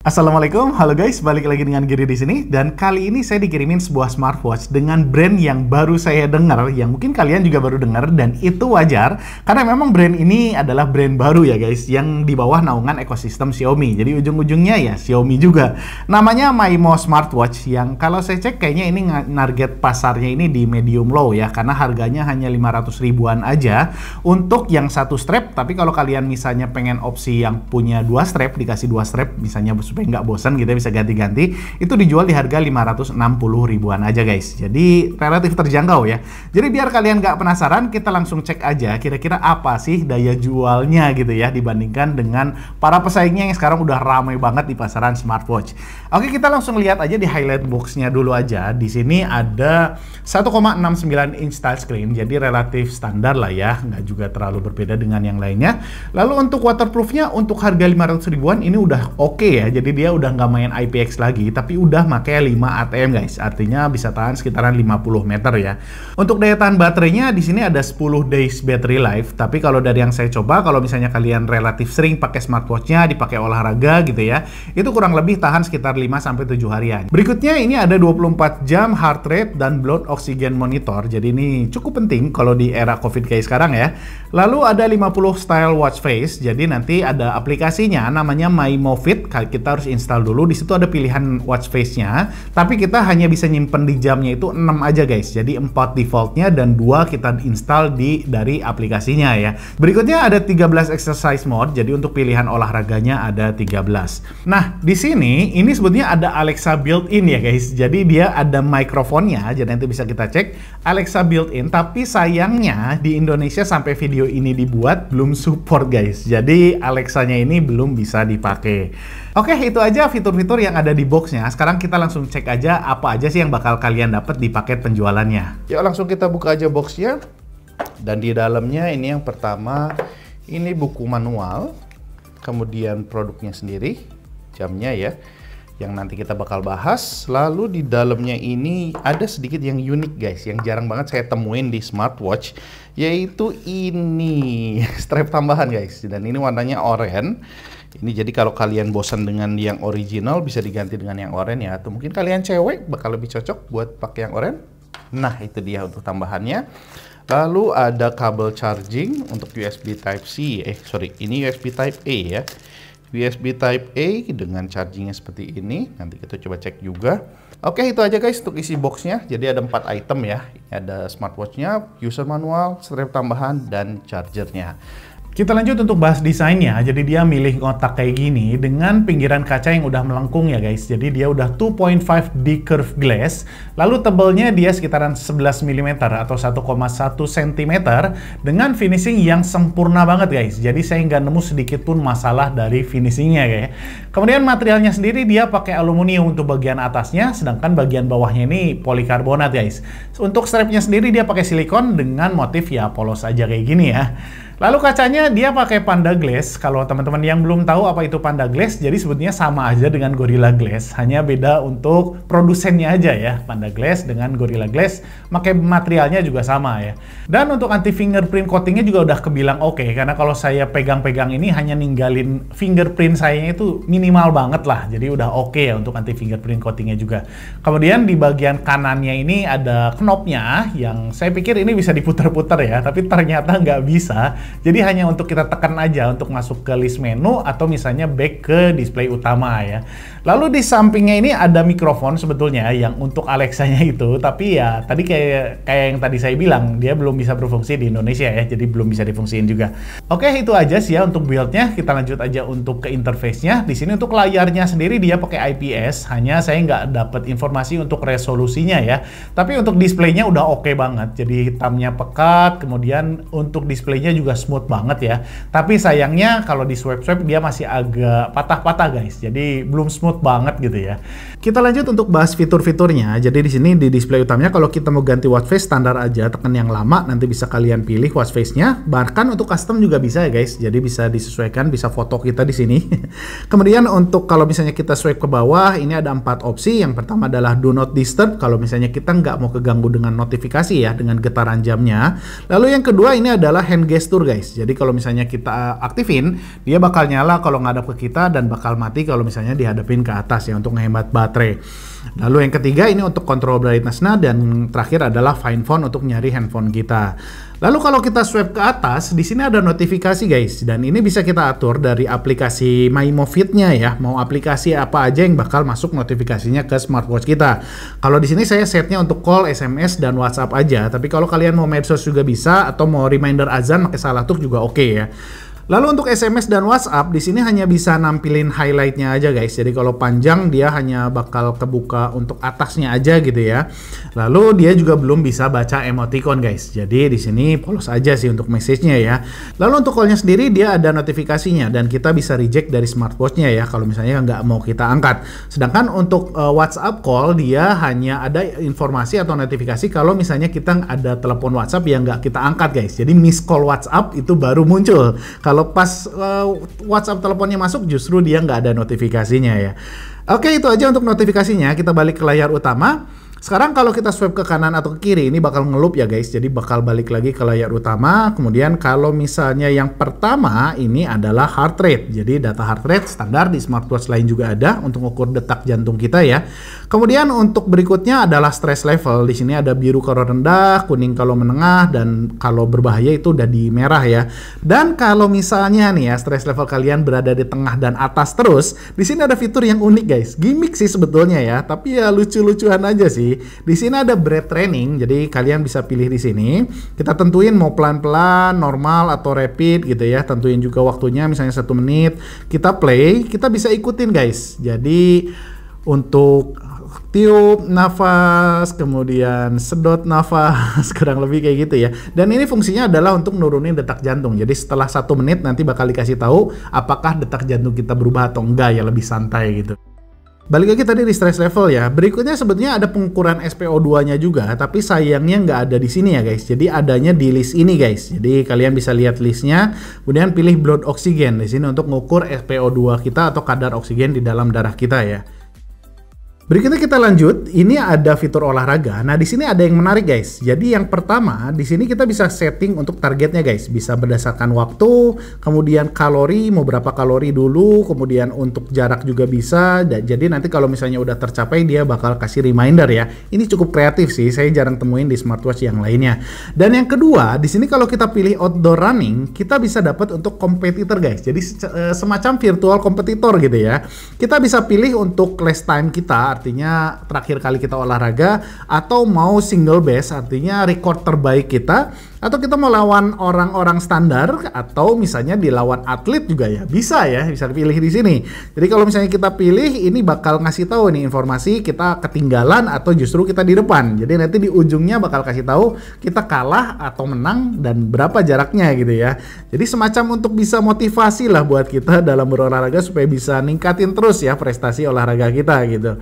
Assalamualaikum, halo guys, balik lagi dengan Giri di sini. Dan kali ini saya dikirimin sebuah smartwatch dengan brand yang baru saya dengar, yang mungkin kalian juga baru dengar, dan itu wajar karena memang brand ini adalah brand baru ya guys, yang di bawah naungan ekosistem Xiaomi. Jadi ujung-ujungnya ya Xiaomi juga. Namanya Maimo Smartwatch, yang kalau saya cek kayaknya ini target pasarnya ini di medium low ya, karena harganya hanya 500 ribuan aja untuk yang satu strap. Tapi kalau kalian misalnya pengen opsi yang punya dua strap, dikasih dua strap misalnya supaya nggak bosan gitu, bisa ganti-ganti, itu dijual di harga 560 ribuan aja guys. Jadi relatif terjangkau ya. Jadi biar kalian nggak penasaran, kita langsung cek aja kira-kira apa sih daya jualnya gitu ya, dibandingkan dengan para pesaingnya yang sekarang udah ramai banget di pasaran smartwatch. Oke, kita langsung lihat aja di highlight boxnya dulu aja. Di sini ada 1,69 inch touchscreen, jadi relatif standar lah ya, nggak juga terlalu berbeda dengan yang lainnya. Lalu untuk waterproofnya, untuk harga 500 ribuan ini udah oke ya. Jadi dia udah nggak main IPX lagi, tapi udah pakai 5 ATM guys. Artinya bisa tahan sekitaran 50 meter ya. Untuk daya tahan baterainya di sini ada 10 days battery life. Tapi kalau dari yang saya coba, kalau misalnya kalian relatif sering pakai smartwatchnya, dipakai olahraga gitu ya, itu kurang lebih tahan sekitar 5-7 harian. Berikutnya ini ada 24 jam heart rate dan blood oxygen monitor. Jadi ini cukup penting kalau di era COVID kayak sekarang ya. Lalu ada 50 style watch face. Jadi nanti ada aplikasinya namanya Maimo Fit. Kita harus install dulu. Di situ ada pilihan watch face-nya, tapi kita hanya bisa nyimpen di jamnya itu 6 aja guys. Jadi 4 defaultnya dan 2 kita install dari aplikasinya ya. Berikutnya ada 13 exercise mode. Jadi untuk pilihan olahraganya ada 13. Nah, di sini ini sebetulnya ada Alexa built-in ya guys. Jadi dia ada mikrofonnya, jadi nanti bisa kita cek Alexa built-in, tapi sayangnya di Indonesia sampai video ini dibuat belum support guys. Jadi Alexanya ini belum bisa dipakai. Oke, itu aja fitur-fitur yang ada di boxnya. Sekarang kita langsung cek aja apa aja sih yang bakal kalian dapat di paket penjualannya. Yuk langsung kita buka aja boxnya. Dan di dalamnya ini yang pertama, ini buku manual, kemudian produknya sendiri, jamnya ya, yang nanti kita bakal bahas. Lalu di dalamnya ini ada sedikit yang unik guys, yang jarang banget saya temuin di smartwatch, yaitu ini strap tambahan guys. Dan ini warnanya oranye. Ini jadi kalau kalian bosan dengan yang original bisa diganti dengan yang oranye ya, atau mungkin kalian cewek bakal lebih cocok buat pakai yang oranye. Nah, itu dia untuk tambahannya. Lalu ada kabel charging untuk USB Type-C. Ini USB Type-A ya. USB Type-A dengan chargingnya seperti ini. Nanti kita coba cek juga. Oke, itu aja guys untuk isi boxnya. Jadi ada 4 item ya. Ini ada smartwatchnya, user manual, strap tambahan, dan chargernya. Kita lanjut untuk bahas desainnya. Jadi dia milih kotak kayak gini dengan pinggiran kaca yang udah melengkung ya guys. Jadi dia udah 2.5D curved glass. Lalu tebalnya dia sekitaran 11 mm atau 1,1 cm dengan finishing yang sempurna banget guys. Jadi saya nggak nemu sedikit pun masalah dari finishingnya ya. Kemudian materialnya sendiri dia pakai aluminium untuk bagian atasnya, sedangkan bagian bawahnya ini polikarbonat guys. Untuk strapnya sendiri dia pakai silikon dengan motif ya polos aja kayak gini ya. Lalu kacanya dia pakai Panda Glass. Kalau teman-teman yang belum tahu apa itu Panda Glass, jadi sebetulnya sama aja dengan Gorilla Glass, hanya beda untuk produsennya aja ya. Panda Glass dengan Gorilla Glass, pakai materialnya juga sama ya. Dan untuk anti fingerprint coatingnya juga udah kebilang oke, karena kalau saya pegang-pegang ini hanya ninggalin fingerprint saya itu minimal banget lah. Jadi udah oke ya untuk anti fingerprint coatingnya juga. Kemudian di bagian kanannya ini ada knobnya yang saya pikir ini bisa diputar-putar ya, tapi ternyata nggak bisa. Jadi hanya untuk kita tekan aja untuk masuk ke list menu atau misalnya back ke display utama ya. Lalu di sampingnya ini ada mikrofon sebetulnya yang untuk Alexanya itu, tapi ya tadi kayak yang tadi saya bilang dia belum bisa berfungsi di Indonesia ya, jadi belum bisa difungsiin juga. Oke, itu aja sih ya untuk build-nya. Kita lanjut aja untuk ke interface-nya. Di sini untuk layarnya sendiri dia pakai IPS, hanya saya nggak dapat informasi untuk resolusinya ya. Tapi untuk displaynya udah oke banget. Jadi hitamnya pekat, kemudian untuk displaynya juga smooth banget ya. Tapi sayangnya kalau di swipe-swipe dia masih agak patah-patah guys. Jadi belum smooth banget gitu ya. Kita lanjut untuk bahas fitur-fiturnya. Jadi di sini di display utamanya kalau kita mau ganti watch face standar aja, tekan yang lama nanti bisa kalian pilih watch face-nya. Bahkan untuk custom juga bisa ya guys. Jadi bisa disesuaikan, bisa foto kita di sini. Kemudian untuk kalau misalnya kita swipe ke bawah, ini ada 4 opsi. Yang pertama adalah do not disturb kalau misalnya kita nggak mau keganggu dengan notifikasi ya, dengan getaran jamnya. Lalu yang kedua ini adalah hand gesture guys. Jadi kalau misalnya kita aktifin, dia bakal nyala kalau ngadap ke kita dan bakal mati kalau misalnya dihadapin ke atas ya, untuk menghemat baterai. Lalu yang ketiga ini untuk kontrol brightness-nya, dan terakhir adalah find phone untuk nyari handphone kita. Lalu kalau kita swipe ke atas, di sini ada notifikasi guys, dan ini bisa kita atur dari aplikasi MyMoFit-nya ya. Mau aplikasi apa aja yang bakal masuk notifikasinya ke smartwatch kita. Kalau di sini saya setnya untuk call, SMS, dan WhatsApp aja. Tapi kalau kalian mau medsos juga bisa, atau mau reminder azan pakai Salatuk juga oke ya. Lalu untuk SMS dan WhatsApp di sini hanya bisa nampilin highlightnya aja guys. Jadi kalau panjang dia hanya bakal kebuka untuk atasnya aja gitu ya. Lalu dia juga belum bisa baca emoticon guys. Jadi di sini polos aja sih untuk message-nya ya. Lalu untuk call-nya sendiri dia ada notifikasinya, dan kita bisa reject dari smartwatch-nya ya kalau misalnya nggak mau kita angkat. Sedangkan untuk WhatsApp call dia hanya ada informasi atau notifikasi kalau misalnya kita ada telepon WhatsApp yang nggak kita angkat guys. Jadi miss call WhatsApp itu baru muncul. Kalau pas WhatsApp teleponnya masuk, justru dia nggak ada notifikasinya ya. Oke, itu aja untuk notifikasinya. Kita balik ke layar utama. Sekarang kalau kita swipe ke kanan atau ke kiri, ini bakal ngeloop ya guys. Jadi bakal balik lagi ke layar utama. Kemudian kalau misalnya yang pertama ini adalah heart rate. Jadi data heart rate standar di smartwatch lain juga ada untuk mengukur detak jantung kita ya. Kemudian untuk berikutnya adalah stress level. Di sini ada biru kalau rendah, kuning kalau menengah, dan kalau berbahaya itu udah di merah ya. Dan kalau misalnya nih ya stress level kalian berada di tengah dan atas terus, di sini ada fitur yang unik guys. Gimmick sih sebetulnya ya, tapi ya lucu-lucuan aja sih. Di sini ada breath training, jadi kalian bisa pilih di sini. Kita tentuin mau pelan-pelan, normal atau rapid gitu ya. Tentuin juga waktunya, misalnya 1 menit. Kita play, kita bisa ikutin guys. Jadi untuk tiup nafas, kemudian sedot nafas, kurang lebih kayak gitu ya. Dan ini fungsinya adalah untuk nurunin detak jantung. Jadi setelah 1 menit nanti bakal dikasih tahu apakah detak jantung kita berubah atau enggak ya, lebih santai gitu. Balik lagi tadi di stress level ya. Berikutnya sebetulnya ada pengukuran SpO2-nya juga, tapi sayangnya nggak ada di sini ya guys. Jadi adanya di list ini guys. Jadi kalian bisa lihat listnya, kemudian pilih blood oxygen di sini untuk mengukur SpO2 kita atau kadar oksigen di dalam darah kita ya. Berikutnya kita lanjut, ini ada fitur olahraga. Nah, di sini ada yang menarik guys. Jadi yang pertama, di sini kita bisa setting untuk targetnya guys. Bisa berdasarkan waktu, kemudian kalori, mau berapa kalori dulu, kemudian untuk jarak juga bisa. Jadi nanti kalau misalnya udah tercapai, dia bakal kasih reminder ya. Ini cukup kreatif sih, saya jarang temuin di smartwatch yang lainnya. Dan yang kedua, di sini kalau kita pilih outdoor running, kita bisa dapat untuk kompetitor guys. Jadi semacam virtual kompetitor gitu ya. Kita bisa pilih untuk last time kita, artinya terakhir kali kita olahraga, atau mau single best, artinya record terbaik kita, atau kita mau lawan orang-orang standar, atau misalnya dilawan atlet juga ya, bisa dipilih di sini. Jadi kalau misalnya kita pilih, ini bakal ngasih tahu nih informasi kita ketinggalan atau justru kita di depan. Jadi nanti di ujungnya bakal kasih tahu kita kalah atau menang dan berapa jaraknya gitu ya. Jadi semacam untuk bisa motivasi lah buat kita dalam berolahraga supaya bisa ningkatin terus ya prestasi olahraga kita gitu.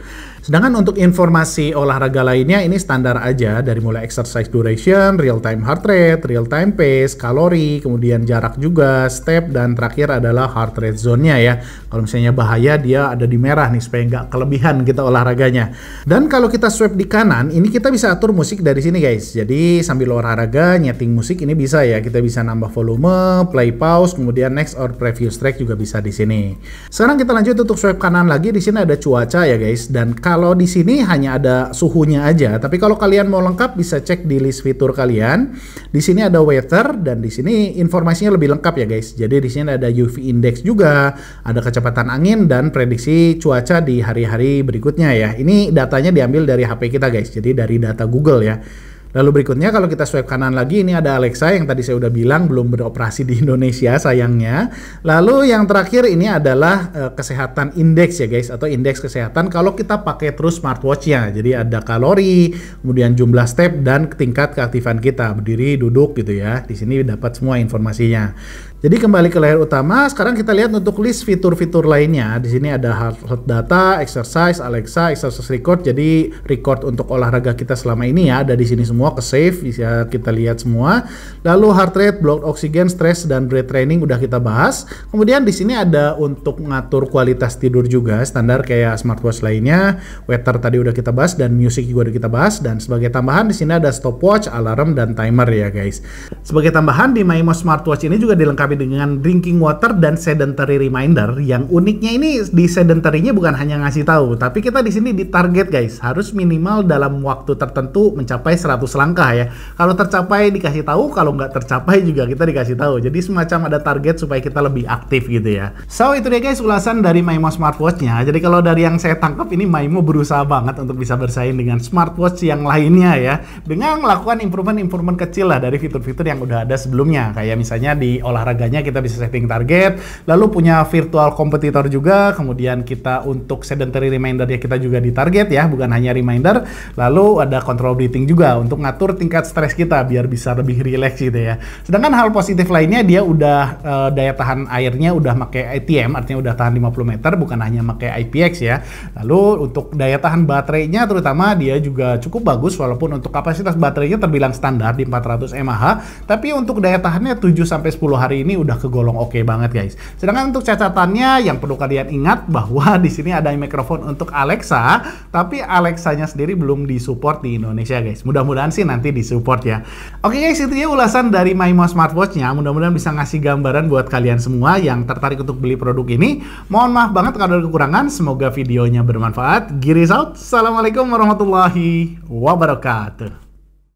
Sedangkan untuk informasi olahraga lainnya ini standar aja, dari mulai exercise duration, real time heart rate, real time pace, kalori, kemudian jarak juga, step, dan terakhir adalah heart rate zone-nya ya. Kalau misalnya bahaya dia ada di merah nih supaya nggak kelebihan kita olahraganya. Dan kalau kita swipe di kanan, ini kita bisa atur musik dari sini guys. Jadi sambil olahraga nyeting musik ini bisa ya. Kita bisa nambah volume, play pause, kemudian next or previous track juga bisa di sini. Sekarang kita lanjut untuk swipe kanan lagi. Di sini ada cuaca ya guys. Dan kalau di sini hanya ada suhunya aja, tapi kalau kalian mau lengkap bisa cek di list fitur kalian. Di sini ada weather, dan di sini informasinya lebih lengkap ya guys. Jadi di sini ada UV index juga, ada kecepatan angin dan prediksi cuaca di hari-hari berikutnya ya. Ini datanya diambil dari HP kita guys. Jadi dari data Google ya. Lalu berikutnya kalau kita swipe kanan lagi, ini ada Alexa yang tadi saya udah bilang belum beroperasi di Indonesia sayangnya. Lalu yang terakhir ini adalah kesehatan indeks ya guys, atau indeks kesehatan kalau kita pakai terus smartwatch-nya. Jadi ada kalori, kemudian jumlah step, dan tingkat keaktifan kita, berdiri, duduk gitu ya. Di sini dapat semua informasinya. Jadi kembali ke layar utama, sekarang kita lihat untuk list fitur-fitur lainnya. Di sini ada heart data, exercise, Alexa, exercise record. Jadi record untuk olahraga kita selama ini ya, ada di sini semua, ke save, bisa kita lihat semua. Lalu heart rate, blood oxygen, stress dan breath training udah kita bahas. Kemudian di sini ada untuk ngatur kualitas tidur juga, standar kayak smartwatch lainnya. Weather tadi udah kita bahas dan music juga udah kita bahas. Dan sebagai tambahan di sini ada stopwatch, alarm dan timer ya guys. Sebagai tambahan di MyMo smartwatch ini juga dilengkapi dengan drinking water dan sedentary reminder. Yang uniknya ini di sedentary-nya bukan hanya ngasih tahu, tapi kita di sini ditarget guys, harus minimal dalam waktu tertentu mencapai 100 langkah ya. Kalau tercapai dikasih tahu, kalau nggak tercapai juga kita dikasih tahu. Jadi semacam ada target supaya kita lebih aktif gitu ya. So itu dia guys ulasan dari MyMo smartwatch-nya. Jadi kalau dari yang saya tangkap ini MyMo berusaha banget untuk bisa bersaing dengan smartwatch yang lainnya ya, dengan melakukan improvement kecil lah dari fitur-fitur yang udah ada sebelumnya. Kayak misalnya di olahraga kita bisa setting target, lalu punya virtual kompetitor juga, kemudian kita untuk sedentary reminder ya kita juga ditarget ya, bukan hanya reminder, lalu ada control breathing juga untuk ngatur tingkat stres kita biar bisa lebih relax gitu ya. Sedangkan hal positif lainnya dia udah daya tahan airnya udah pakai ATM, artinya udah tahan 50 meter, bukan hanya pakai IPX ya. Lalu untuk daya tahan baterainya terutama dia juga cukup bagus, walaupun untuk kapasitas baterainya terbilang standar di 400 mAh, tapi untuk daya tahannya 7-10 hari ini udah kegolong oke banget guys. Sedangkan untuk catatannya yang perlu kalian ingat bahwa di sini ada mikrofon untuk Alexa, tapi Alexanya sendiri belum disupport di Indonesia guys. Mudah-mudahan sih nanti disupport ya. Oke guys, itu dia ulasan dari MyMo smartwatch-nya. Mudah-mudahan bisa ngasih gambaran buat kalian semua yang tertarik untuk beli produk ini. Mohon maaf banget kalau ada kekurangan. Semoga videonya bermanfaat. Giris out. Assalamualaikum warahmatullahi wabarakatuh.